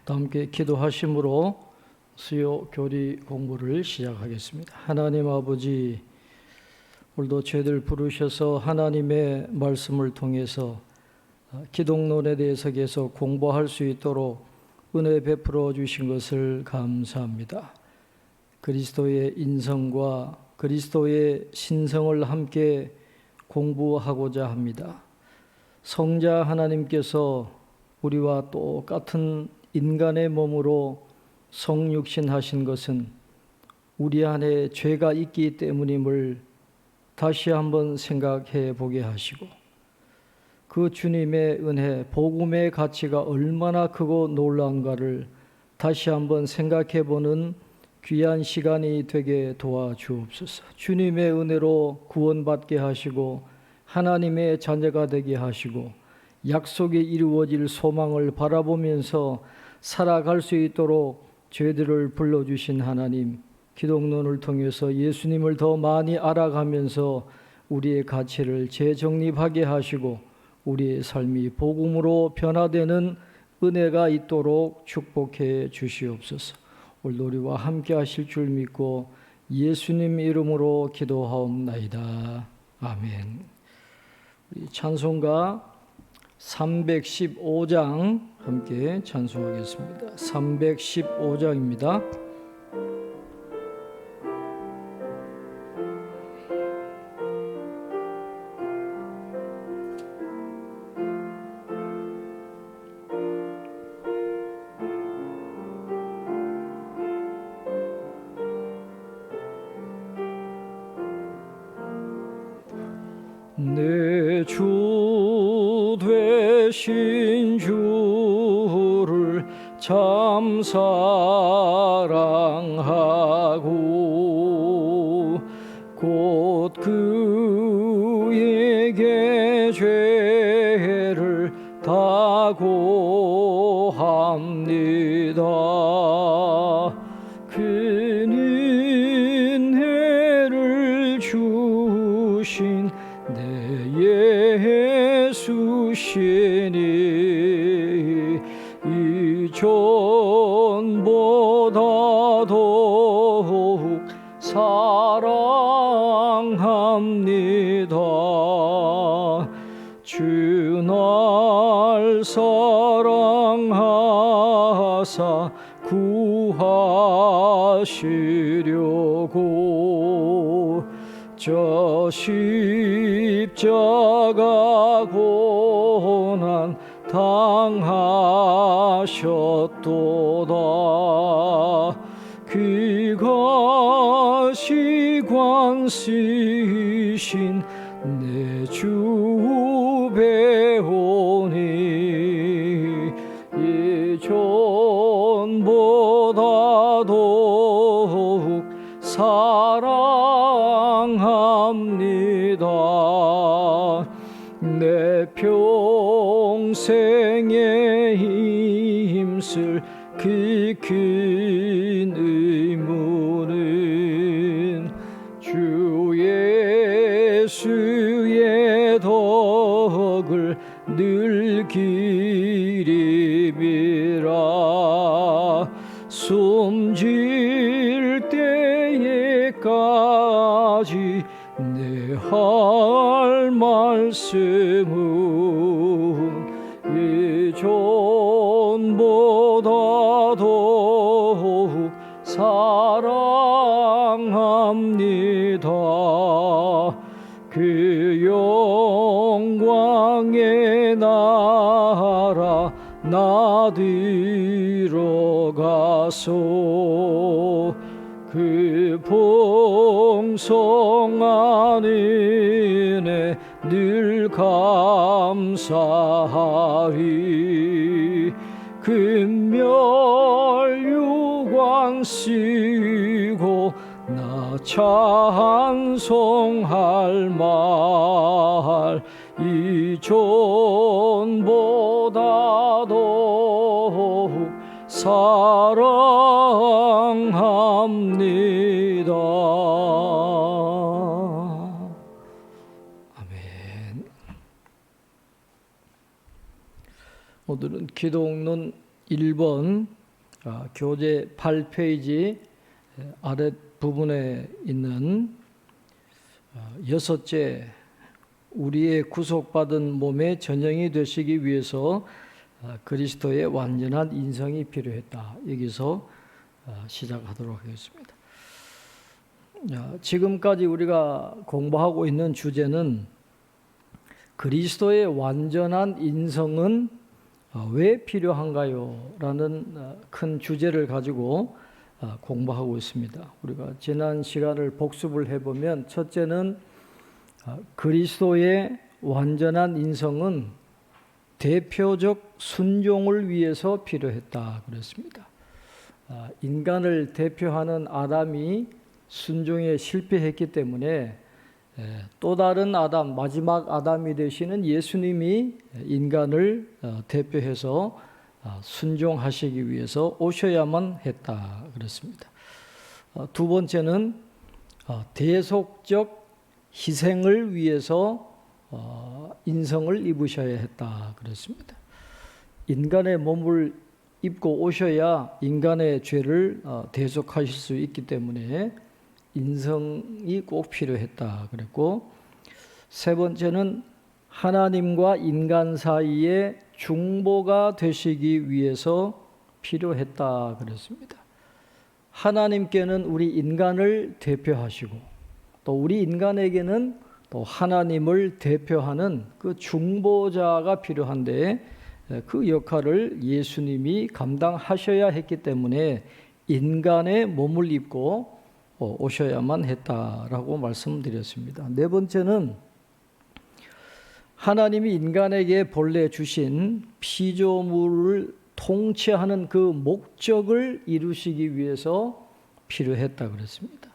다 함께 기도하심으로 수요 교리 공부를 시작하겠습니다. 하나님 아버지, 오늘도 저희들 부르셔서 하나님의 말씀을 통해서 기독론에 대해서 계속 공부할 수 있도록 은혜 베풀어 주신 것을 감사합니다. 그리스도의 인성과 그리스도의 신성을 함께 공부하고자 합니다. 성자 하나님께서 우리와 똑같은 인간의 몸으로 성육신하신 것은 우리 안에 죄가 있기 때문임을 다시 한번 생각해 보게 하시고, 그 주님의 은혜, 복음의 가치가 얼마나 크고 놀라운가를 다시 한번 생각해 보는 귀한 시간이 되게 도와주옵소서. 주님의 은혜로 구원받게 하시고 하나님의 자녀가 되게 하시고 약속이 이루어질 소망을 바라보면서 살아갈 수 있도록 저희들을 불러주신 하나님, 기독론을 통해서 예수님을 더 많이 알아가면서 우리의 가치를 재정립하게 하시고 우리의 삶이 복음으로 변화되는 은혜가 있도록 축복해 주시옵소서. 오늘도 우리와 함께 하실 줄 믿고 예수님 이름으로 기도하옵나이다. 아멘. 우리 찬송가 315장 함께 찬송하겠습니다. 315장입니다. 내 주 되신 주를 참 사랑하고 곧 그에게 죄를 다 고합니다. 큰 은혜를 주신 내 예수시니 이전보다 더욱 사랑합니다. 주 날 사랑하사 구하시려고 저 십자가 고난 당하셨도다. 그가 시관시신 내 주 배우니 예전보다 더욱 사랑합니다. 내 평생에 힘쓸 그 큰 의무는 주 예수의 덕을 늘 기림이라. 숨질 때에까지 내 할 말씀은 예전보다 더욱 사랑합니다. 그 영광의 나라 나 들어가서 그 풍성한 은혜 늘 감사하리. 금멸유관 쓰고 나 찬송할 말 이전보다 더욱 사랑합니다. 아멘. 오늘은 기독론 1번 교재 8페이지 아랫부분에 있는 여섯째, 우리의 구속받은 몸의 전형이 되시기 위해서 그리스도의 완전한 인성이 필요했다. 여기서 시작하도록 하겠습니다. 지금까지 우리가 공부하고 있는 주제는 그리스도의 완전한 인성은 왜 필요한가요? 라는 큰 주제를 가지고 공부하고 있습니다. 우리가 지난 시간을 복습을 해보면, 첫째는 그리스도의 완전한 인성은 대표적 순종을 위해서 필요했다 그랬습니다. 인간을 대표하는 아담이 순종에 실패했기 때문에 또 다른 아담, 마지막 아담이 되시는 예수님이 인간을 대표해서 순종하시기 위해서 오셔야만 했다 그랬습니다. 두 번째는 대속적 희생을 위해서 인성을 입으셔야 했다 그랬습니다. 인간의 몸을 입고 오셔야 인간의 죄를 대속하실 수 있기 때문에 인성이 꼭 필요했다 그랬고, 세 번째는 하나님과 인간 사이에 중보가 되시기 위해서 필요했다 그랬습니다. 하나님께는 우리 인간을 대표하시고 또 우리 인간에게는 또 하나님을 대표하는 그 중보자가 필요한데, 그 역할을 예수님이 감당하셔야 했기 때문에 인간의 몸을 입고 오셔야만 했다라고 말씀드렸습니다. 네 번째는 하나님이 인간에게 본래 주신 피조물을 통치하는 그 목적을 이루시기 위해서 필요했다 그랬습니다.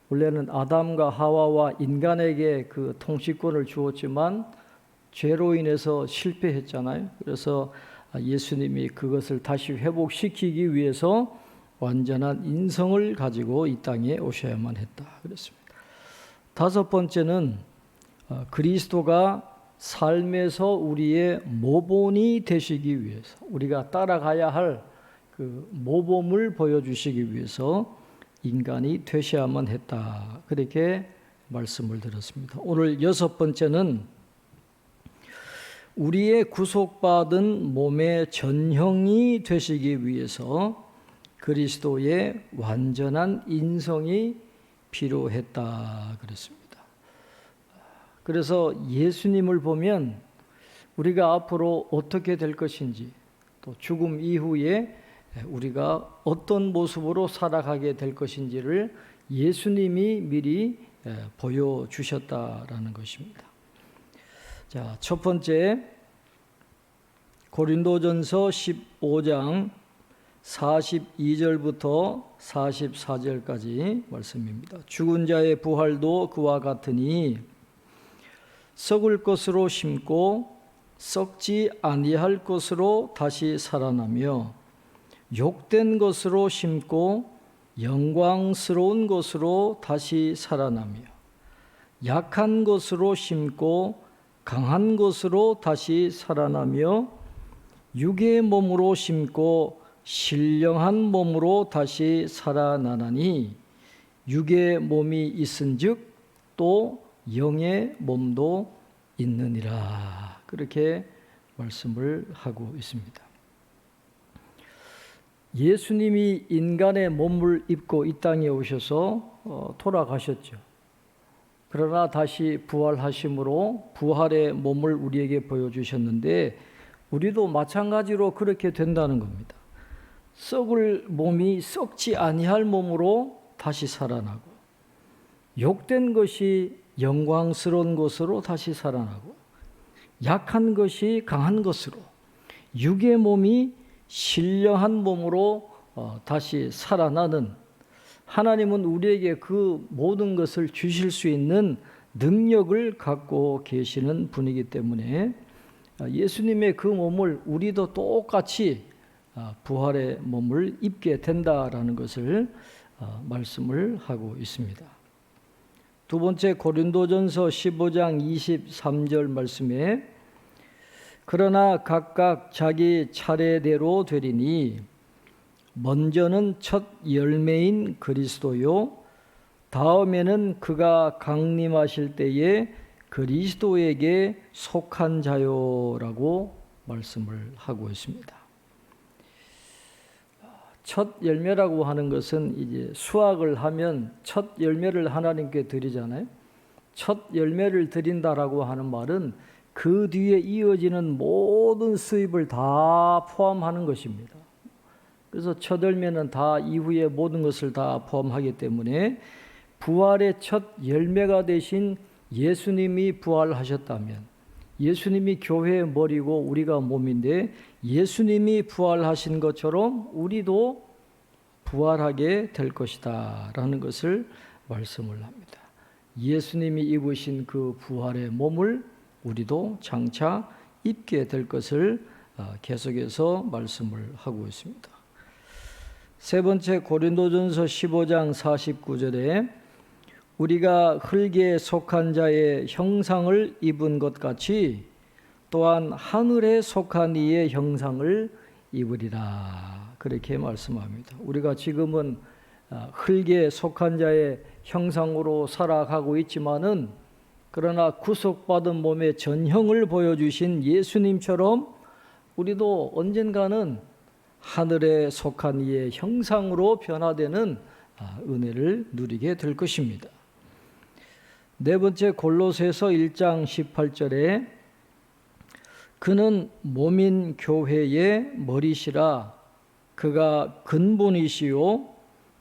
원래는 아담과 하와와 인간에게 그 통치권을 주었지만 죄로 인해서 실패했잖아요. 그래서 예수님이 그것을 다시 회복시키기 위해서 완전한 인성을 가지고 이 땅에 오셔야만 했다 그랬습니다. 다섯 번째는 그리스도가 삶에서 우리의 모본이 되시기 위해서, 우리가 따라가야 할 그 모범을 보여주시기 위해서 인간이 되셔야만 했다, 그렇게 말씀을 드렸습니다. 오늘 여섯 번째는 우리의 구속받은 몸의 전형이 되시기 위해서 그리스도의 완전한 인성이 필요했다 그랬습니다. 그래서 예수님을 보면 우리가 앞으로 어떻게 될 것인지, 또 죽음 이후에 우리가 어떤 모습으로 살아가게 될 것인지를 예수님이 미리 보여주셨다라는 것입니다. 자, 첫 번째, 고린도전서 15장 42절부터 44절까지 말씀입니다. 죽은 자의 부활도 그와 같으니 썩을 것으로 심고 썩지 아니할 것으로 다시 살아나며, 욕된 것으로 심고 영광스러운 것으로 다시 살아나며, 약한 것으로 심고 강한 것으로 다시 살아나며, 육의 몸으로 심고 신령한 몸으로 다시 살아나나니, 육의 몸이 있은즉 또 영의 몸도 있느니라. 그렇게 말씀을 하고 있습니다. 예수님이 인간의 몸을 입고 이 땅에 오셔서 돌아가셨죠. 그러나 다시 부활하심으로 부활의 몸을 우리에게 보여주셨는데, 우리도 마찬가지로 그렇게 된다는 겁니다. 썩을 몸이 썩지 아니할 몸으로 다시 살아나고, 욕된 것이 영광스러운 것으로 다시 살아나고, 약한 것이 강한 것으로, 육의 몸이 신령한 몸으로 다시 살아나는, 하나님은 우리에게 그 모든 것을 주실 수 있는 능력을 갖고 계시는 분이기 때문에 예수님의 그 몸을 우리도 똑같이 부활의 몸을 입게 된다라는 것을 말씀을 하고 있습니다. 두 번째, 고린도전서 15장 23절 말씀에 그러나 각각 자기 차례대로 되리니 먼저는 첫 열매인 그리스도요 다음에는 그가 강림하실 때에 그리스도에게 속한 자요라고 말씀을 하고 있습니다. 첫 열매라고 하는 것은 이제 수확을 하면 첫 열매를 하나님께 드리잖아요. 첫 열매를 드린다라고 하는 말은 그 뒤에 이어지는 모든 수입을 다 포함하는 것입니다. 그래서 첫 열매는 다 이후의 모든 것을 다 포함하기 때문에 부활의 첫 열매가 되신 예수님이 부활하셨다면, 예수님이 교회의 머리고 우리가 몸인데 예수님이 부활하신 것처럼 우리도 부활하게 될 것이다 라는 것을 말씀을 합니다. 예수님이 입으신 그 부활의 몸을 우리도 장차 입게 될 것을 계속해서 말씀을 하고 있습니다. 세 번째, 고린도전서 15장 49절에 우리가 흙에 속한 자의 형상을 입은 것 같이 또한 하늘에 속한 이의 형상을 입으리라, 그렇게 말씀합니다. 우리가 지금은 흙에 속한 자의 형상으로 살아가고 있지만은 그러나 구속받은 몸의 전형을 보여주신 예수님처럼 우리도 언젠가는 하늘에 속한 이의 형상으로 변화되는 은혜를 누리게 될 것입니다. 네 번째, 골로새서 1장 18절에 그는 몸인 교회의 머리시라. 그가 근본이시요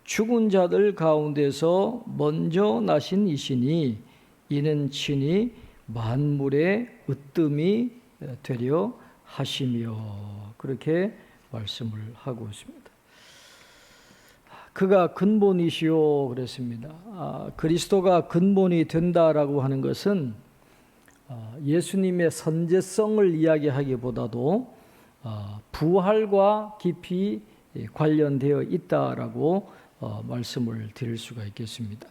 죽은 자들 가운데서 먼저 나신 이시니 이는 친히 만물의 으뜸이 되려 하시며, 그렇게 말씀을 하고 있습니다. 그가 근본이시요 그랬습니다. 그리스도가 근본이 된다라고 하는 것은 예수님의 선제성을 이야기하기보다도 부활과 깊이 관련되어 있다라고 말씀을 드릴 수가 있겠습니다.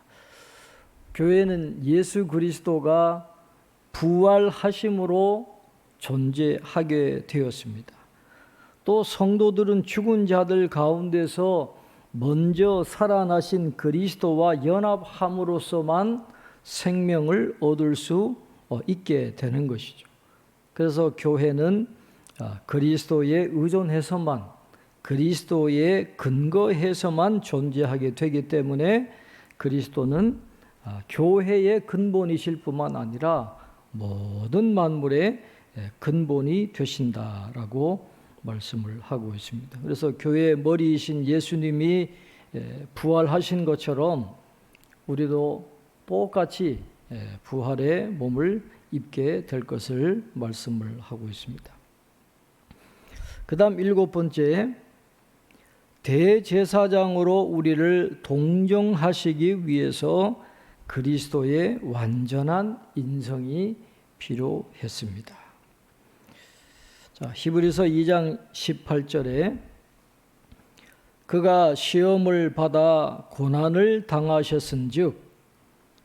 교회는 예수 그리스도가 부활하심으로 존재하게 되었습니다. 또 성도들은 죽은 자들 가운데서 먼저 살아나신 그리스도와 연합함으로써만 생명을 얻을 수 있게 되는 것이죠. 그래서 교회는 그리스도에 의존해서만, 그리스도에 근거해서만 존재하게 되기 때문에 그리스도는 교회의 근본이실 뿐만 아니라 모든 만물의 근본이 되신다라고 말씀을 하고 있습니다. 그래서 교회의 머리이신 예수님이 부활하신 것처럼 우리도 똑같이 부활의 몸을 입게 될 것을 말씀을 하고 있습니다. 그 다음 일곱 번째, 대제사장으로 우리를 동정하시기 위해서 그리스도의 완전한 인성이 필요했습니다. 자, 히브리서 2장 18절에 그가 시험을 받아 고난을 당하셨은즉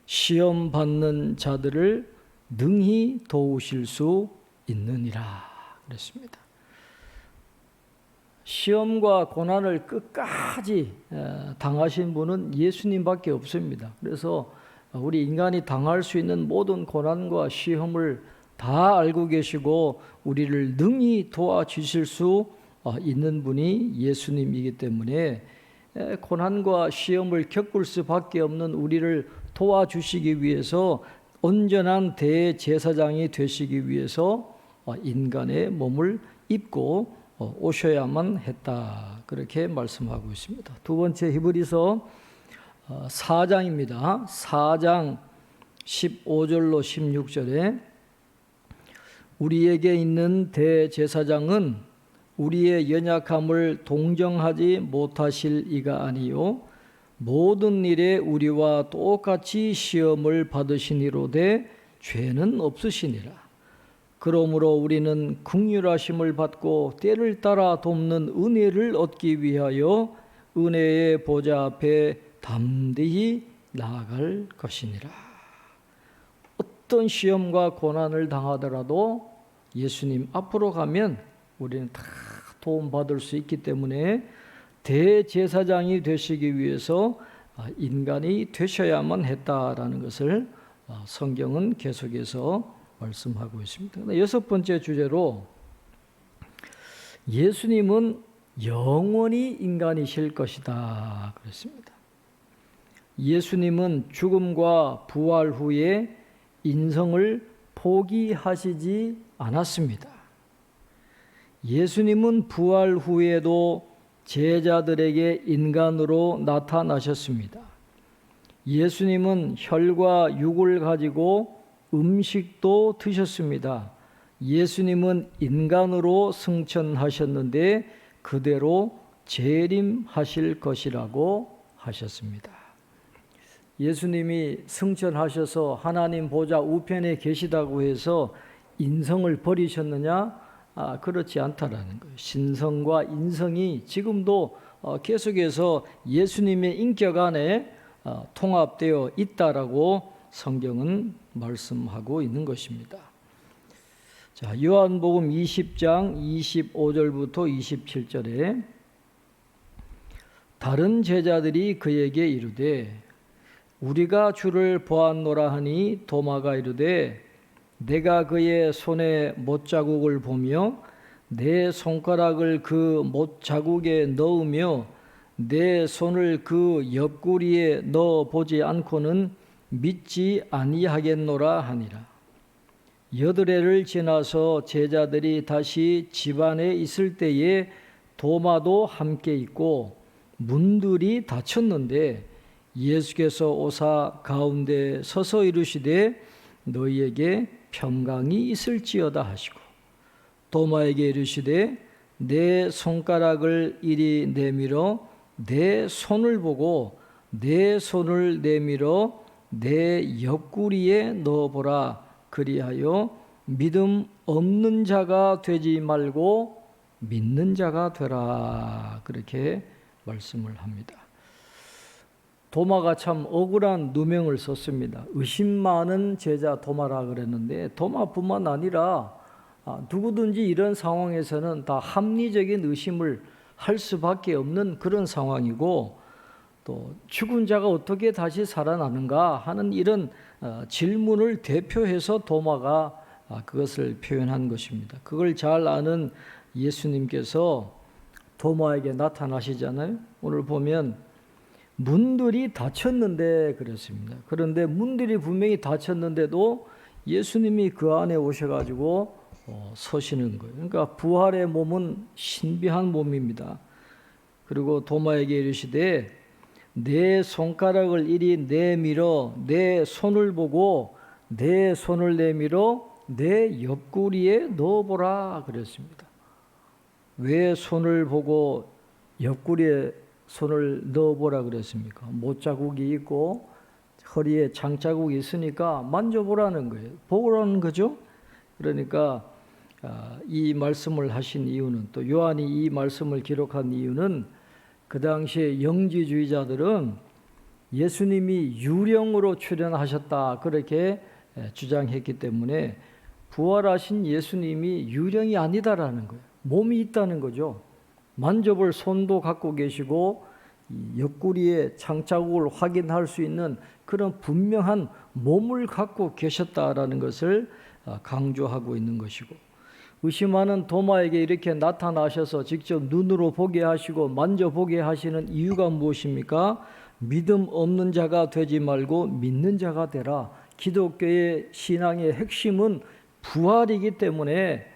시험 받는 자들을 능히 도우실 수 있느니라 그랬습니다. 시험과 고난을 끝까지 당하신 분은 예수님밖에 없습니다. 그래서 우리 인간이 당할 수 있는 모든 고난과 시험을 다 알고 계시고 우리를 능히 도와주실 수 있는 분이 예수님이기 때문에 고난과 시험을 겪을 수밖에 없는 우리를 도와주시기 위해서 온전한 대제사장이 되시기 위해서 인간의 몸을 입고 오셔야만 했다, 그렇게 말씀하고 있습니다. 두 번째, 히브리서 4장입니다. 4장 15절로 16절에 우리에게 있는 대제사장은 우리의 연약함을 동정하지 못하실 이가 아니요 모든 일에 우리와 똑같이 시험을 받으시니로되 죄는 없으시니라. 그러므로 우리는 긍휼하심을 받고 때를 따라 돕는 은혜를 얻기 위하여 은혜의 보좌 앞에 담대히 나아갈 것이니라. 어떤 시험과 고난을 당하더라도 예수님 앞으로 가면 우리는 다 도움받을 수 있기 때문에 대제사장이 되시기 위해서 인간이 되셔야만 했다라는 것을 성경은 계속해서 말씀하고 있습니다. 여섯 번째 주제로 예수님은 영원히 인간이실 것이다 그랬습니다. 예수님은 죽음과 부활 후에 인성을 포기하시지 않았습니다. 예수님은 부활 후에도 제자들에게 인간으로 나타나셨습니다. 예수님은 혈과 육을 가지고 음식도 드셨습니다. 예수님은 인간으로 승천하셨는데 그대로 재림하실 것이라고 하셨습니다. 예수님이 승천하셔서 하나님 보좌 우편에 계시다고 해서 인성을 버리셨느냐? 그렇지 않다라는 거예요. 신성과 인성이 지금도 계속해서 예수님의 인격 안에 통합되어 있다라고 성경은 말씀하고 있는 것입니다. 자, 요한복음 20장 25절부터 27절에 다른 제자들이 그에게 이르되 우리가 주를 보았노라 하니 도마가 이르되 내가 그의 손에 못자국을 보며 내 손가락을 그 못자국에 넣으며 내 손을 그 옆구리에 넣어보지 않고는 믿지 아니하겠노라 하니라. 여드레를 지나서 제자들이 다시 집안에 있을 때에 도마도 함께 있고 문들이 닫혔는데 예수께서 오사 가운데 서서 이르시되 너희에게 평강이 있을지어다 하시고 도마에게 이르시되 내 손가락을 이리 내밀어 내 손을 보고 내 손을 내밀어 내 옆구리에 넣어보라. 그리하여 믿음 없는 자가 되지 말고 믿는 자가 되라. 그렇게 말씀을 합니다. 도마가 참 억울한 누명을 썼습니다. 의심 많은 제자 도마라 그랬는데 도마뿐만 아니라 누구든지 이런 상황에서는 다 합리적인 의심을 할 수밖에 없는 그런 상황이고 또 죽은 자가 어떻게 다시 살아나는가 하는 이런 질문을 대표해서 도마가 그것을 표현한 것입니다. 그걸 잘 아는 예수님께서 도마에게 나타나시잖아요. 오늘 보면 문들이 닫혔는데 그랬습니다. 그런데 문들이 분명히 닫혔는데도 예수님이 그 안에 오셔가지고 서시는 거예요. 그러니까 부활의 몸은 신비한 몸입니다. 그리고 도마에게 이르시되 내 손가락을 이리 내밀어 내 손을 보고 내 손을 내밀어 내 옆구리에 넣어보라 그랬습니다. 왜 손을 보고 옆구리에 손을 넣어보라 그랬습니까? 못자국이 있고 허리에 장자국이 있으니까 만져보라는 거예요. 보라는 거죠. 그러니까 이 말씀을 하신 이유는 또 요한이 이 말씀을 기록한 이유는 그 당시에 영지주의자들은 예수님이 유령으로 출현하셨다 그렇게 주장했기 때문에 부활하신 예수님이 유령이 아니다라는 거예요. 몸이 있다는 거죠. 만져볼 손도 갖고 계시고 옆구리에 장자국을 확인할 수 있는 그런 분명한 몸을 갖고 계셨다라는 것을 강조하고 있는 것이고 의심하는 도마에게 이렇게 나타나셔서 직접 눈으로 보게 하시고 만져보게 하시는 이유가 무엇입니까? 믿음 없는 자가 되지 말고 믿는 자가 되라. 기독교의 신앙의 핵심은 부활이기 때문에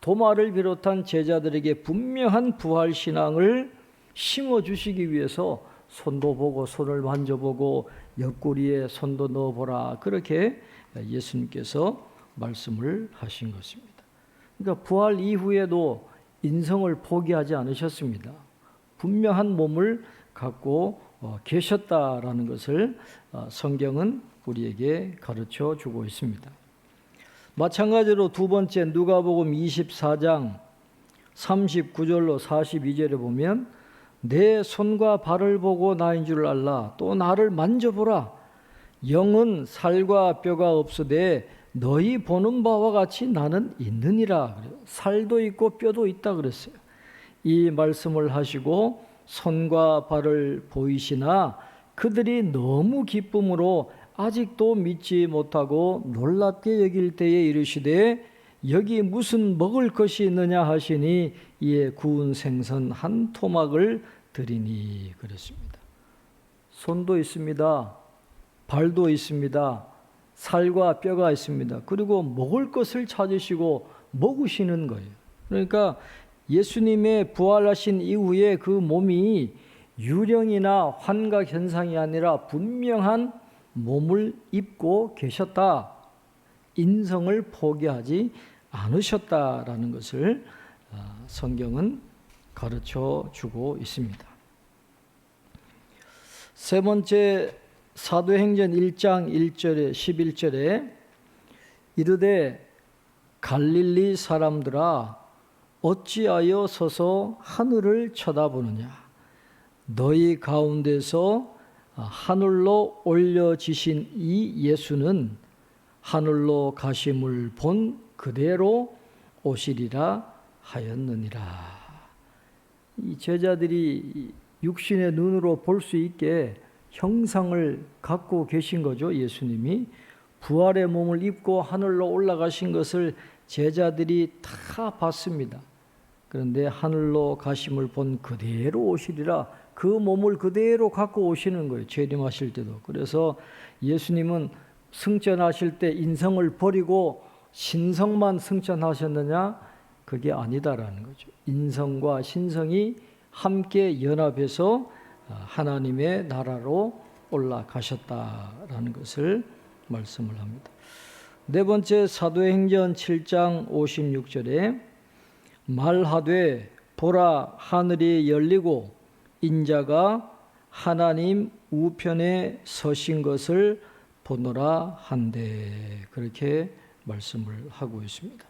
도마를 비롯한 제자들에게 분명한 부활 신앙을 심어주시기 위해서 손도 보고 손을 만져보고 옆구리에 손도 넣어보라. 그렇게 예수님께서 말씀을 하신 것입니다. 그러니까 부활 이후에도 인성을 포기하지 않으셨습니다. 분명한 몸을 갖고 계셨다라는 것을 성경은 우리에게 가르쳐 주고 있습니다. 마찬가지로 두 번째 누가복음 24장 39절로 42절에 보면 내 손과 발을 보고 나인 줄 알라. 또 나를 만져보라. 영은 살과 뼈가 없으되 너희 보는 바와 같이 나는 있느니라. 살도 있고 뼈도 있다 그랬어요. 이 말씀을 하시고 손과 발을 보이시나 그들이 너무 기쁨으로 아직도 믿지 못하고 놀랍게 여길 때에 이르시되 여기 무슨 먹을 것이 있느냐 하시니 이에 구운 생선 한 토막을 드리니 그랬습니다. 손도 있습니다. 발도 있습니다. 살과 뼈가 있습니다. 그리고 먹을 것을 찾으시고 먹으시는 거예요. 그러니까 예수님의 부활하신 이후에 그 몸이 유령이나 환각 현상이 아니라 분명한 몸을 입고 계셨다. 인성을 포기하지 않으셨다라는 것을 성경은 가르쳐 주고 있습니다. 세 번째, 사도행전 1장 1절에 11절에 이르되 갈릴리 사람들아 어찌하여 서서 하늘을 쳐다보느냐 너희 가운데서 하늘로 올려지신 이 예수는 하늘로 가심을 본 그대로 오시리라 하였느니라. 이 제자들이 육신의 눈으로 볼 수 있게 형상을 갖고 계신 거죠. 예수님이 부활의 몸을 입고 하늘로 올라가신 것을 제자들이 다 봤습니다. 그런데 하늘로 가심을 본 그대로 오시리라. 그 몸을 그대로 갖고 오시는 거예요. 재림하실 때도. 그래서 예수님은 승천하실 때 인성을 버리고 신성만 승천하셨느냐? 그게 아니다라는 거죠. 인성과 신성이 함께 연합해서 하나님의 나라로 올라가셨다라는 것을 말씀을 합니다. 네 번째, 사도행전 7장 56절에 말하되 보라 하늘이 열리고 인자가 하나님 우편에 서신 것을 보노라 한데 그렇게 말씀을 하고 있습니다.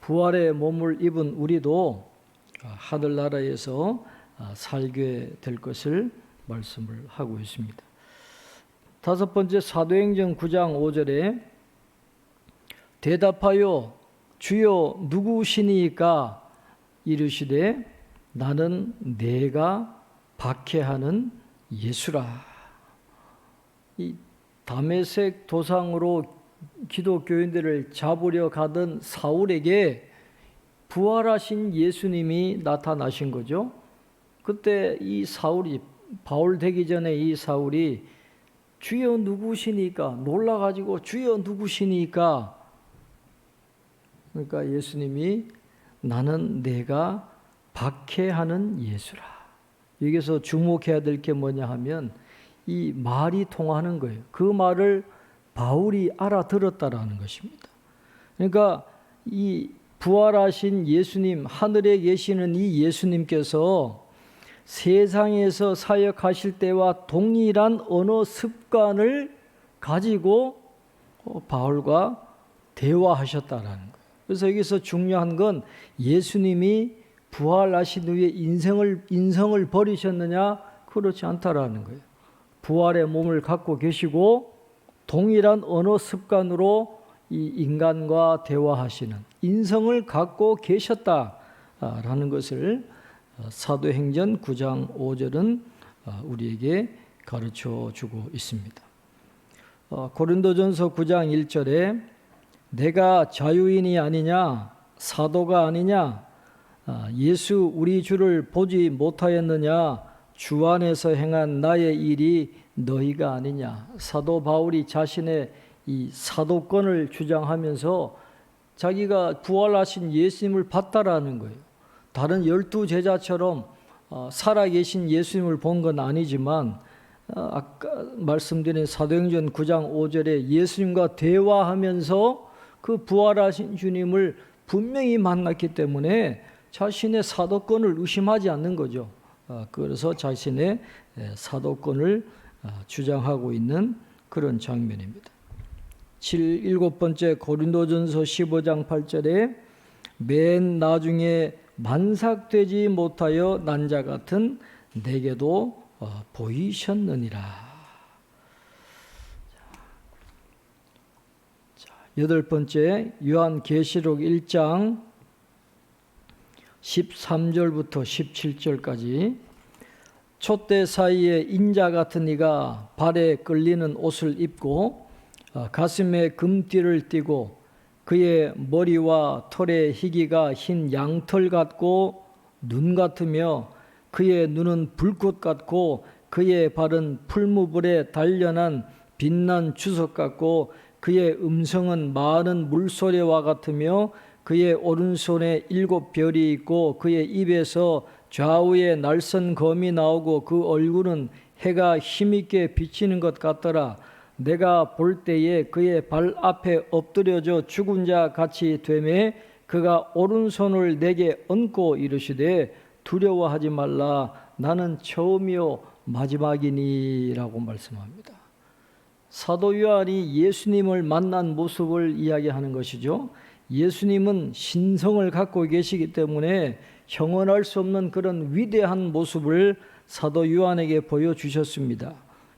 부활의 몸을 입은 우리도 하늘나라에서 살게 될 것을 말씀을 하고 있습니다. 다섯 번째, 사도행전 9장 5절에 대답하여 주여 누구시니까 이르시되 나는 내가 박해하는 예수라. 이 다메섹 도상으로 기독교인들을 잡으려 가던 사울에게 부활하신 예수님이 나타나신 거죠. 그때 이 사울이 바울 되기 전에 이 사울이 주여 누구시니까 놀라가지고 주여 누구시니까 그러니까 예수님이 나는 내가 박해하는 예수라. 여기서 주목해야 될 게 뭐냐 하면 이 말이 통하는 거예요. 그 말을 바울이 알아들었다라는 것입니다. 그러니까 이 부활하신 예수님, 하늘에 계시는 이 예수님께서 세상에서 사역하실 때와 동일한 언어 습관을 가지고 바울과 대화하셨다라는 거예요. 그래서 여기서 중요한 건 예수님이 부활하신 후에 인성을 버리셨느냐? 그렇지 않다라는 거예요. 부활의 몸을 갖고 계시고 동일한 언어 습관으로 이 인간과 대화하시는 인성을 갖고 계셨다라는 것을 사도행전 9장 5절은 우리에게 가르쳐 주고 있습니다. 고린도전서 9장 1절에 내가 자유인이 아니냐 사도가 아니냐 예수 우리 주를 보지 못하였느냐 주 안에서 행한 나의 일이 너희가 아니냐. 사도 바울이 자신의 이 사도권을 주장하면서 자기가 부활하신 예수님을 봤다라는 거예요. 다른 12제자처럼 살아계신 예수님을 본 건 아니지만 아까 말씀드린 사도행전 9장 5절에 예수님과 대화하면서 그 부활하신 주님을 분명히 만났기 때문에 자신의 사도권을 의심하지 않는 거죠. 그래서 자신의 사도권을 주장하고 있는 그런 장면입니다. 일곱 번째 고린도전서 15장 8절에 맨 나중에 만삭되지 못하여 난 자 같은 내게도 보이셨느니라. 8번째, 요한계시록 1장 13절부터 17절까지. 촛대 사이에 인자 같은 이가 발에 끌리는 옷을 입고 가슴에 금띠를 띠고 그의 머리와 털의 희기가 흰 양털 같고 눈 같으며 그의 눈은 불꽃 같고 그의 발은 풀무불에 단련한 빛난 주석 같고 그의 음성은 많은 물소리와 같으며 그의 오른손에 7별이 있고 그의 입에서 좌우에 날선 검이 나오고 그 얼굴은 해가 힘있게 비치는 것 같더라. 내가 볼 때에 그의 발 앞에 엎드려져 죽은 자 같이 되매 그가 오른손을 내게 얹고 이르시되 두려워하지 말라. 나는 처음이요 마지막이니라고 말씀합니다. 사도 요한이 예수님을 만난 모습을 이야기하는 것이죠. 예수님은 신성을 갖고 계시기 때문에 형언할 수 없는 그런 위대한 모습을 사도 요한에게 보여주셨습니다.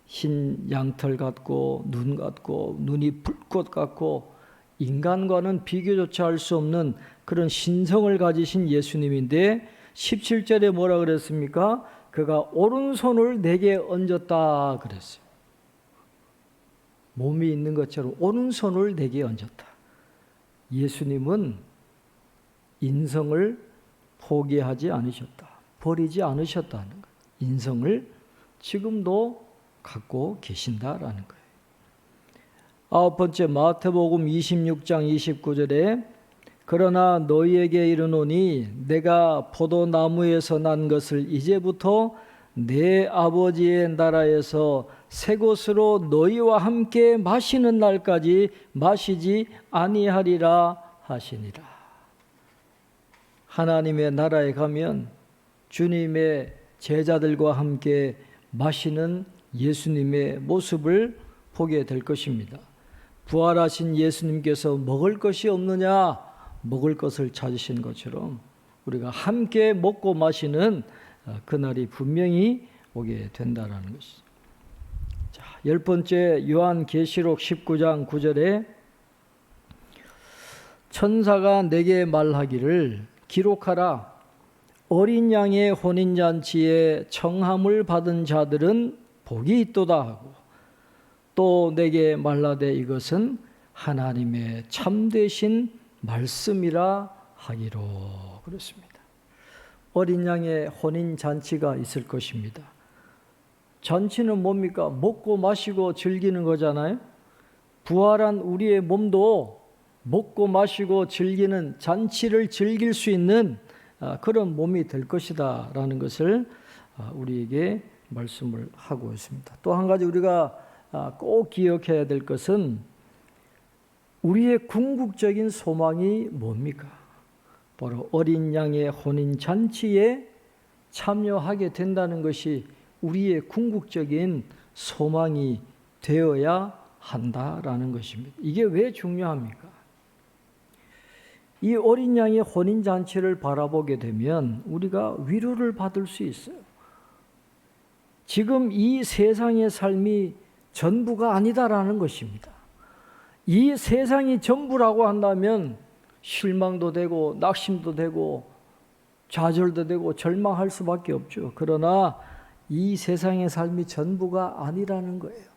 흰 양털 같고 눈 같고 눈이 불꽃 같고 인간과는 비교조차 할 수 없는 그런 신성을 가지신 예수님인데 17절에 뭐라 그랬습니까? 그가 오른손을 내게 얹었다 그랬어요. 몸이 있는 것처럼 오른손을 내게 얹었다. 예수님은 인성을 포기하지 않으셨다. 버리지 않으셨다는 거예요. 인성을 지금도 갖고 계신다라는 거예요. 9번째, 마태복음 26장 29절에 그러나 너희에게 이르노니 내가 포도나무에서 난 것을 이제부터 내 아버지의 나라에서 새 것으로 너희와 함께 마시는 날까지 마시지 아니하리라 하시니라. 하나님의 나라에 가면 주님의 제자들과 함께 마시는 예수님의 모습을 보게 될 것입니다. 부활하신 예수님께서 먹을 것이 없느냐, 먹을 것을 찾으신 것처럼 우리가 함께 먹고 마시는 그날이 분명히 오게 된다는 것이죠. 자, 10번째, 요한계시록 19장 9절에 천사가 내게 말하기를 기록하라. 어린 양의 혼인잔치에 청함을 받은 자들은 복이 있도다 하고 또 내게 말하되 이것은 하나님의 참되신 말씀이라 하기로 그렇습니다. 어린 양의 혼인잔치가 있을 것입니다. 잔치는 뭡니까? 먹고 마시고 즐기는 거잖아요. 부활한 우리의 몸도 먹고 마시고 즐기는 잔치를 즐길 수 있는 그런 몸이 될 것이다 라는 것을 우리에게 말씀을 하고 있습니다. 또 한 가지 우리가 꼭 기억해야 될 것은 우리의 궁극적인 소망이 뭡니까? 바로 어린 양의 혼인잔치에 참여하게 된다는 것이 우리의 궁극적인 소망이 되어야 한다라는 것입니다. 이게 왜 중요합니까? 이 어린 양의 혼인잔치를 바라보게 되면 우리가 위로를 받을 수 있어요. 지금 이 세상의 삶이 전부가 아니다라는 것입니다. 이 세상이 전부라고 한다면 실망도 되고 낙심도 되고 좌절도 되고 절망할 수밖에 없죠. 그러나 이 세상의 삶이 전부가 아니라는 거예요.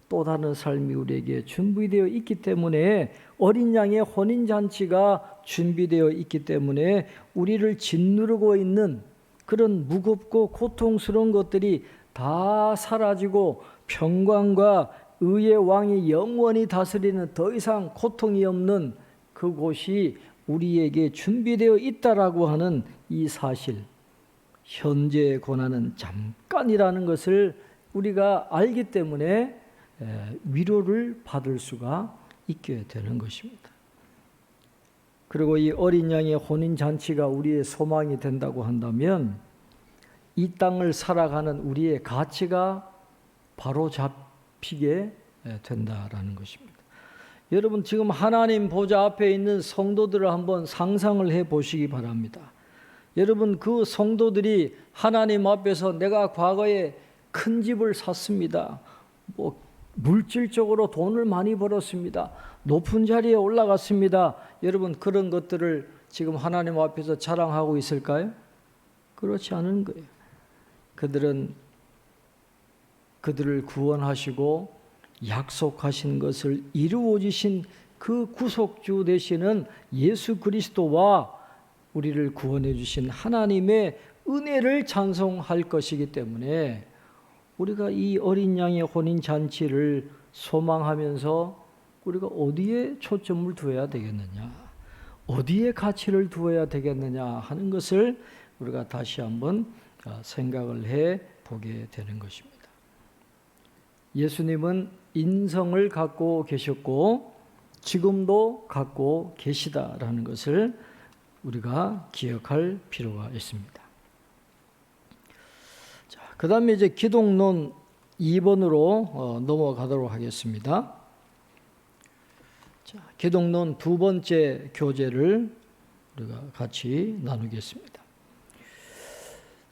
또 다른 삶이 우리에게 준비되어 있기 때문에 어린 양의 혼인잔치가 준비되어 있기 때문에 우리를 짓누르고 있는 그런 무겁고 고통스러운 것들이 다 사라지고 평강과 의의 왕이 영원히 다스리는 더 이상 고통이 없는 그곳이 우리에게 준비되어 있다라고 하는 이 사실, 현재의 고난은 잠깐이라는 것을 우리가 알기 때문에 위로를 받을 수가 있게 되는 것입니다. 그리고 이 어린 양의 혼인잔치가 우리의 소망이 된다고 한다면 이 땅을 살아가는 우리의 가치가 바로 잡히게 된다라는 것입니다. 여러분 지금 하나님 보좌 앞에 있는 성도들을 한번 상상을 해 보시기 바랍니다. 여러분 그 성도들이 하나님 앞에서 내가 과거에 큰 집을 샀습니다. 물질적으로 돈을 많이 벌었습니다. 높은 자리에 올라갔습니다. 여러분, 그런 것들을 지금 하나님 앞에서 자랑하고 있을까요? 그렇지 않은 거예요. 그들은 그들을 구원하시고 약속하신 것을 이루어 주신 그 구속주 되시는 예수 그리스도와 우리를 구원해 주신 하나님의 은혜를 찬송할 것이기 때문에 우리가 이 어린 양의 혼인 잔치를 소망하면서 우리가 어디에 초점을 두어야 되겠느냐, 어디에 가치를 두어야 되겠느냐 하는 것을 우리가 다시 한번 생각을 해 보게 되는 것입니다. 예수님은 인성을 갖고 계셨고 지금도 갖고 계시다라는 것을 우리가 기억할 필요가 있습니다. 자, 그 다음에 이제 기독론 2번으로 넘어가도록 하겠습니다. 자, 기독론 두 번째 교재를 우리가 같이 나누겠습니다.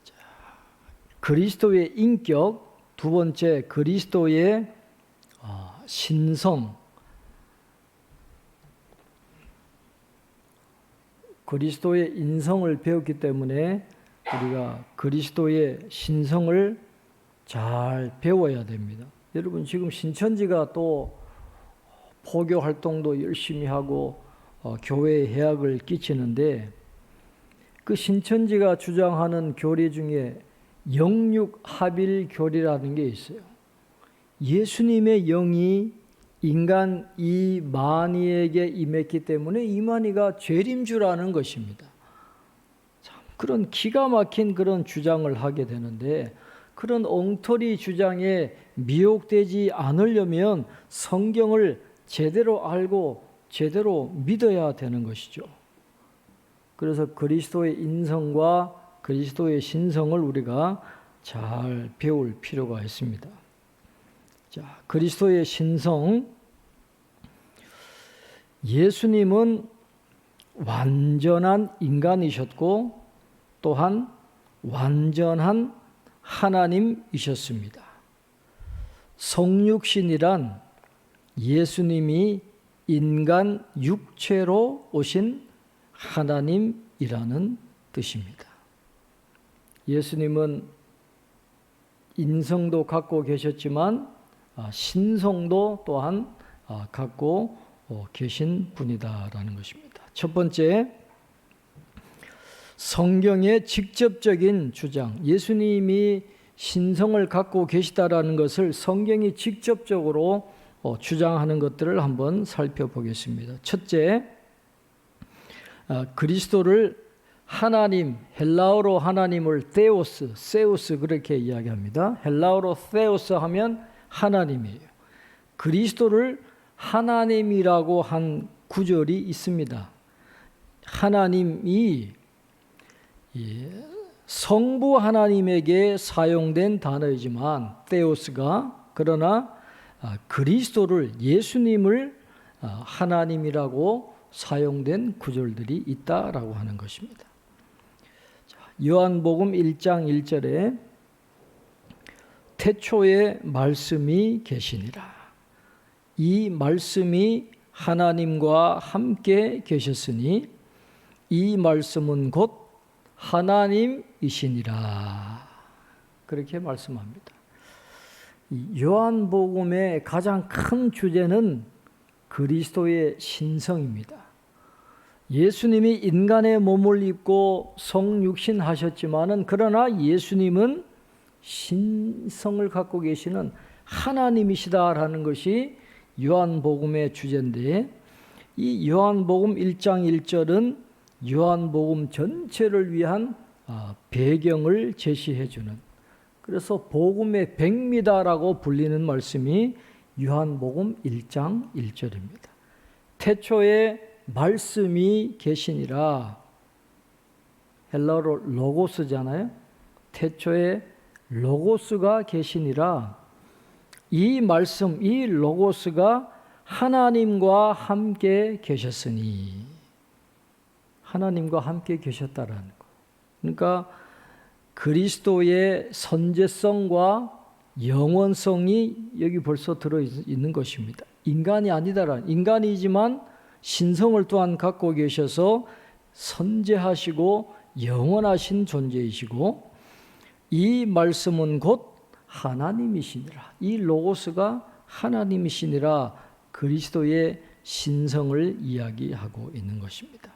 자, 그리스도의 인격, 두 번째 그리스도의 신성, 그리스도의 인성을 배웠기 때문에 우리가 그리스도의 신성을 잘 배워야 됩니다. 여러분, 지금 신천지가 또 포교 활동도 열심히 하고 교회에 해악을 끼치는데, 그 신천지가 주장하는 교리 중에 영육합일교리라는 게 있어요. 예수님의 영이 인간 이만희에게 임했기 때문에 이만희가 죄림주라는 것입니다. 참, 그런 기가 막힌 그런 주장을 하게 되는데, 그런 엉터리 주장에 미혹되지 않으려면 성경을 제대로 알고 제대로 믿어야 되는 것이죠. 그래서 그리스도의 인성과 그리스도의 신성을 우리가 잘 배울 필요가 있습니다. 자, 그리스도의 신성. 예수님은 완전한 인간이셨고 또한 완전한 하나님이셨습니다. 성육신이란 예수님이 인간 육체로 오신 하나님이라는 뜻입니다. 예수님은 인성도 갖고 계셨지만 신성도 또한 갖고 계신 분이다라는 것입니다. 첫 번째, 성경의 직접적인 주장, 예수님이 신성을 갖고 계시다라는 것을 성경이 직접적으로 주장하는 것들을 한번 살펴보겠습니다. 첫째, 그리스도를 하나님, 헬라어로 하나님을 테오스, 세우스 그렇게 이야기합니다. 헬라어로 테오스 하면 하나님이에요. 그리스도를 하나님이라고 한 구절이 있습니다. 하나님이 성부 하나님에게 사용된 단어이지만 테오스가, 그러나 그리스도를, 예수님을 하나님이라고 사용된 구절들이 있다라고 하는 것입니다. 요한복음 1장 1절에 태초에 말씀이 계시니라. 이 말씀이 하나님과 함께 계셨으니 이 말씀은 곧 하나님이시니라. 그렇게 말씀합니다. 요한복음의 가장 큰 주제는 그리스도의 신성입니다. 예수님이 인간의 몸을 입고 성육신 하셨지만은, 그러나 예수님은 신성을 갖고 계시는 하나님이시다라는 것이 요한복음의 주제인데, 이 요한복음 1장 1절은 요한복음 전체를 위한 배경을 제시해 주는, 그래서 복음의 백미다라고 불리는 말씀이 요한복음 1장 1절입니다. 태초에 말씀이 계시니라. 헬라어로 로고스잖아요. 태초에 로고스가 계시니라. 이 말씀, 이 로고스가 하나님과 함께 계셨으니, 하나님과 함께 계셨다라는 거. 그러니까 그리스도의 선제성과 영원성이 여기 벌써 들어있는 것입니다. 인간이 아니다라는, 인간이지만 신성을 또한 갖고 계셔서 선재하시고 영원하신 존재이시고, 이 말씀은 곧 하나님이시니라. 이 로고스가 하나님이시니라. 그리스도의 신성을 이야기하고 있는 것입니다.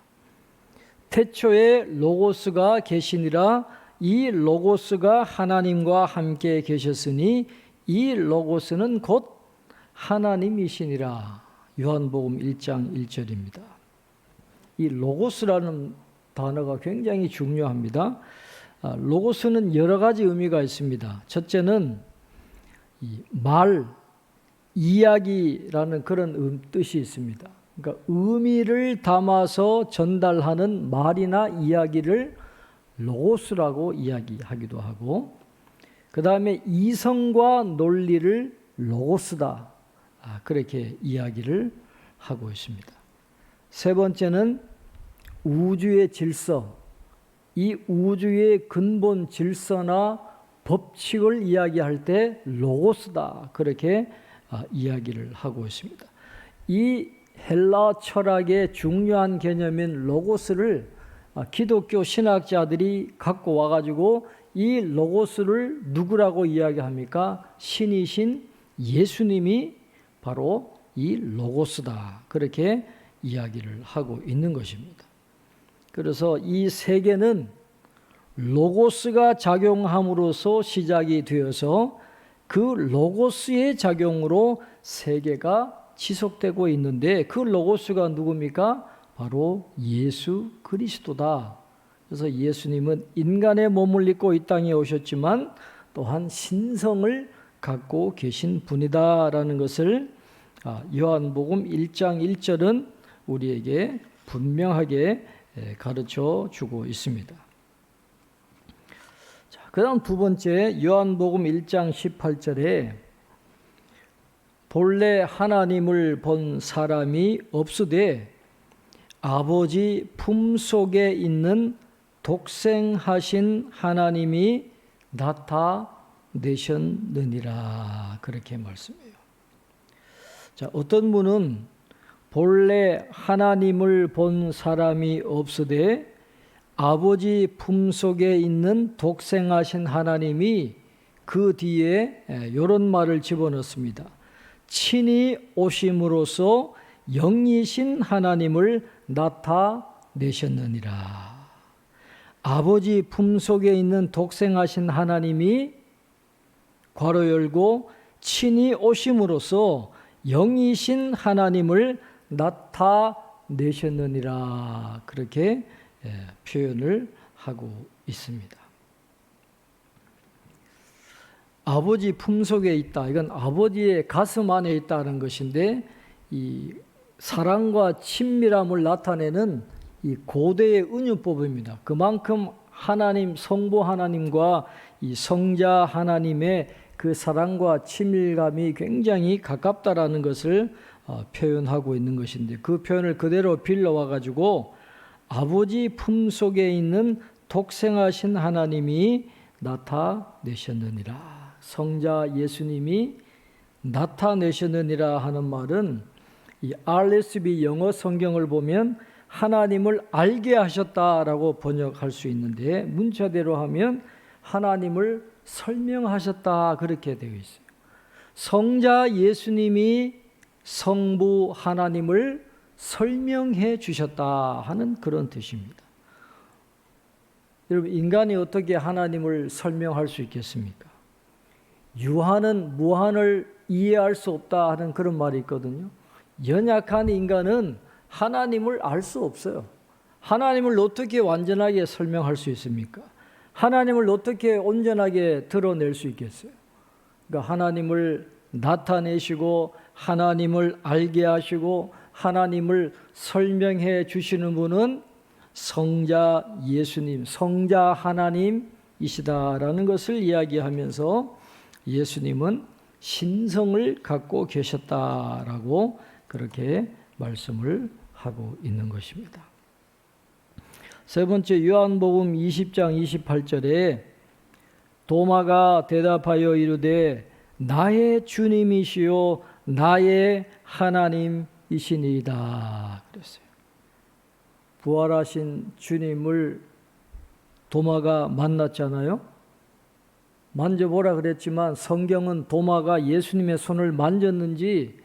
태초에 로고스가 계시니라. 이 로고스가 하나님과 함께 계셨으니 이 로고스는 곧 하나님이시니라. 요한복음 1장 1절입니다. 이 로고스라는 단어가 굉장히 중요합니다. 로고스는 여러 가지 의미가 있습니다. 첫째는 말, 이야기라는 그런 뜻이 있습니다. 그러니까 의미를 담아서 전달하는 말이나 이야기를 로고스라고 이야기하기도 하고, 그 다음에 이성과 논리를 로고스다, 그렇게 이야기를 하고 있습니다. 세 번째는 우주의 질서, 이 우주의 근본 질서나 법칙을 이야기할 때 로고스다, 그렇게 이야기를 하고 있습니다. 이 헬라 철학의 중요한 개념인 로고스를 기독교 신학자들이 갖고 와가지고 이 로고스를 누구라고 이야기합니까? 신이신 예수님이 바로 이 로고스다, 그렇게 이야기를 하고 있는 것입니다. 그래서 이 세계는 로고스가 작용함으로써 시작이 되어서 그 로고스의 작용으로 세계가 지속되고 있는데, 그 로고스가 누굽니까? 바로 예수 그리스도다. 그래서 예수님은 인간의 몸을 입고 이 땅에 오셨지만 또한 신성을 갖고 계신 분이다라는 것을 요한복음 1장 1절은 우리에게 분명하게 가르쳐 주고 있습니다. 자, 그다음 두 번째, 요한복음 1장 18절에 본래 하나님을 본 사람이 없으되 아버지 품속에 있는 독생하신 하나님이 나타내셨느니라, 그렇게 말씀해요. 자, 어떤 분은 본래 하나님을 본 사람이 없으되 아버지 품속에 있는 독생하신 하나님이, 그 뒤에 이런 말을 집어넣습니다. 친히 오심으로써 영이신 하나님을 나타내셨느니라. 아버지 품속에 있는 독생하신 하나님이 괄호 열고 친히 오심으로써 영이신 하나님을 나타내셨느니라, 그렇게 표현을 하고 있습니다. 아버지 품속에 있다, 이건 아버지의 가슴 안에 있다는 것인데, 이 사랑과 친밀함을 나타내는 이 고대의 은유법입니다. 그만큼 하나님, 성부 하나님과 이 성자 하나님의 그 사랑과 친밀감이 굉장히 가깝다라는 것을 표현하고 있는 것인데, 그 표현을 그대로 빌려와 가지고 아버지 품속에 있는 독생하신 하나님이 나타내셨느니라, 성자 예수님이 나타내셨느니라 하는 말은, 이 RSV 영어 성경을 보면 하나님을 알게 하셨다라고 번역할 수 있는데, 문자대로 하면 하나님을 설명하셨다, 그렇게 되어 있어요. 성자 예수님이 성부 하나님을 설명해 주셨다 하는 그런 뜻입니다. 여러분, 인간이 어떻게 하나님을 설명할 수 있겠습니까? 유한은 무한을 이해할 수 없다 하는 그런 말이 있거든요. 연약한 인간은 하나님을 알 수 없어요. 하나님을 어떻게 완전하게 설명할 수 있습니까? 하나님을 어떻게 온전하게 드러낼 수 있겠어요? 그러니까 하나님을 나타내시고 하나님을 알게 하시고 하나님을 설명해 주시는 분은 성자 예수님, 성자 하나님이시다라는 것을 이야기하면서 예수님은 신성을 갖고 계셨다라고 그렇게 말씀을 하고 있는 것입니다. 세 번째, 요한복음 20장 28절에 도마가 대답하여 이르되 나의 주님이시요 나의 하나님이시니이다 그랬어요. 부활하신 주님을 도마가 만났잖아요. 만져보라 그랬지만 성경은 도마가 예수님의 손을 만졌는지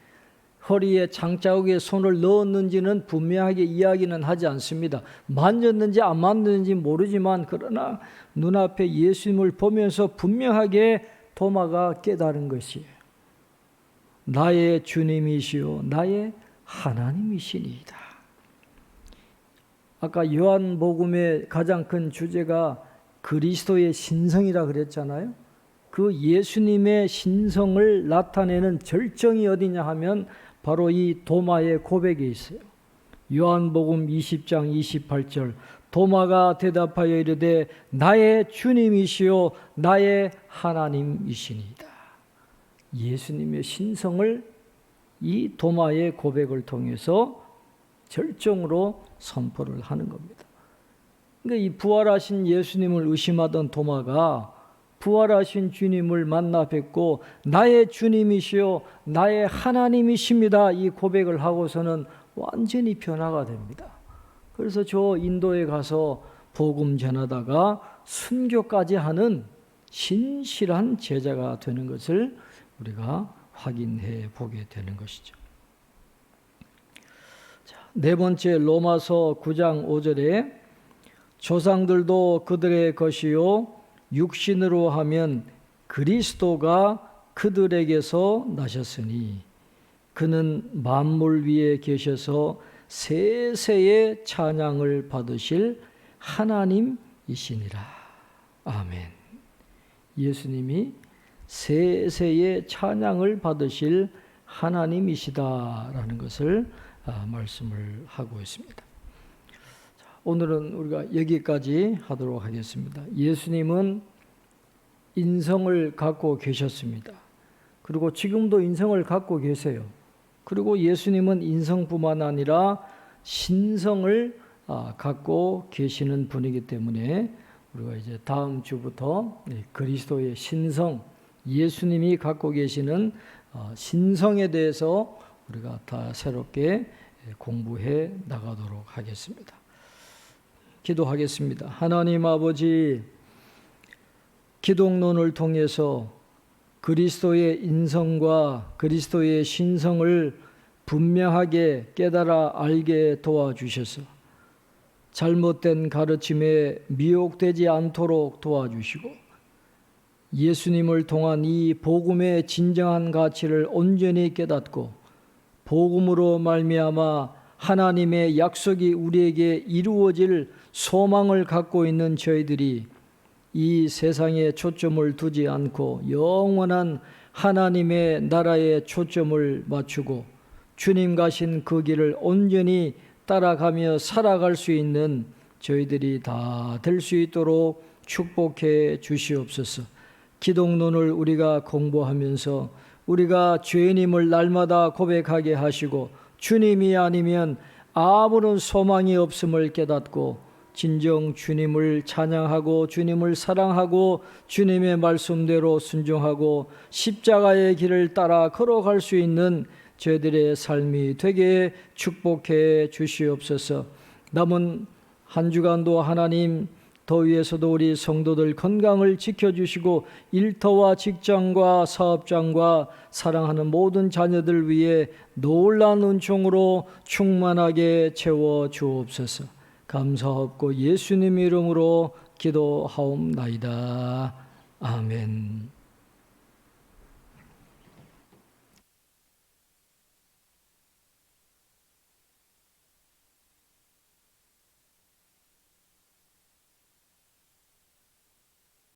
허리에 장자국에 손을 넣었는지는 분명하게 이야기는 하지 않습니다. 만졌는지 안 만졌는지 모르지만 그러나 눈앞에 예수님을 보면서 분명하게 도마가 깨달은 것이에요. 나의 주님이시요 나의 하나님이시니이다. 아까 요한복음의 가장 큰 주제가 그리스도의 신성이라 그랬잖아요. 그 예수님의 신성을 나타내는 절정이 어디냐 하면 바로 이 도마의 고백에 있어요. 요한복음 20장 28절 도마가 대답하여 이르되 나의 주님이시요 나의 하나님이시니이다. 예수님의 신성을 이 도마의 고백을 통해서 절정으로 선포를 하는 겁니다. 그러니까 이 부활하신 예수님을 의심하던 도마가 부활하신 주님을 만나 뵙고 나의 주님이시요 나의 하나님이십니다. 이 고백을 하고서는 완전히 변화가 됩니다. 그래서 저 인도에 가서 복음 전하다가 순교까지 하는 신실한 제자가 되는 것을 우리가 확인해 보게 되는 것이죠. 자, 네 번째 로마서 9장 5절에 조상들도 그들의 것이요 육신으로 하면 그리스도가 그들에게서 나셨으니 그는 만물 위에 계셔서 세세의 찬양을 받으실 하나님이시니라. 아멘. 예수님이 세세의 찬양을 받으실 하나님이시다라는 것을 말씀을 하고 있습니다. 오늘은 우리가 여기까지 하도록 하겠습니다. 예수님은 인성을 갖고 계셨습니다. 그리고 지금도 인성을 갖고 계세요. 그리고 예수님은 인성뿐만 아니라 신성을 갖고 계시는 분이기 때문에 우리가 이제 다음 주부터 그리스도의 신성, 예수님이 갖고 계시는 신성에 대해서 우리가 다 새롭게 공부해 나가도록 하겠습니다. 기도하겠습니다. 하나님 아버지, 기독론을 통해서 그리스도의 인성과 그리스도의 신성을 분명하게 깨달아 알게 도와주셔서 잘못된 가르침에 미혹되지 않도록 도와주시고 예수님을 통한 이 복음의 진정한 가치를 온전히 깨닫고 복음으로 말미암아 하나님의 약속이 우리에게 이루어질 소망을 갖고 있는 저희들이 이 세상에 초점을 두지 않고 영원한 하나님의 나라에 초점을 맞추고 주님 가신 그 길을 온전히 따라가며 살아갈 수 있는 저희들이 다 될 수 있도록 축복해 주시옵소서. 기독론을 우리가 공부하면서 우리가 죄인임을 날마다 고백하게 하시고 주님이 아니면 아무런 소망이 없음을 깨닫고 진정 주님을 찬양하고 주님을 사랑하고 주님의 말씀대로 순종하고 십자가의 길을 따라 걸어갈 수 있는 저희들의 삶이 되게 축복해 주시옵소서. 남은 한 주간도 하나님 더위에서도 우리 성도들 건강을 지켜주시고 일터와 직장과 사업장과 사랑하는 모든 자녀들 위해 놀라운 은총으로 충만하게 채워 주옵소서. 감사하옵고 예수님 이름으로 기도하옵나이다. 아멘.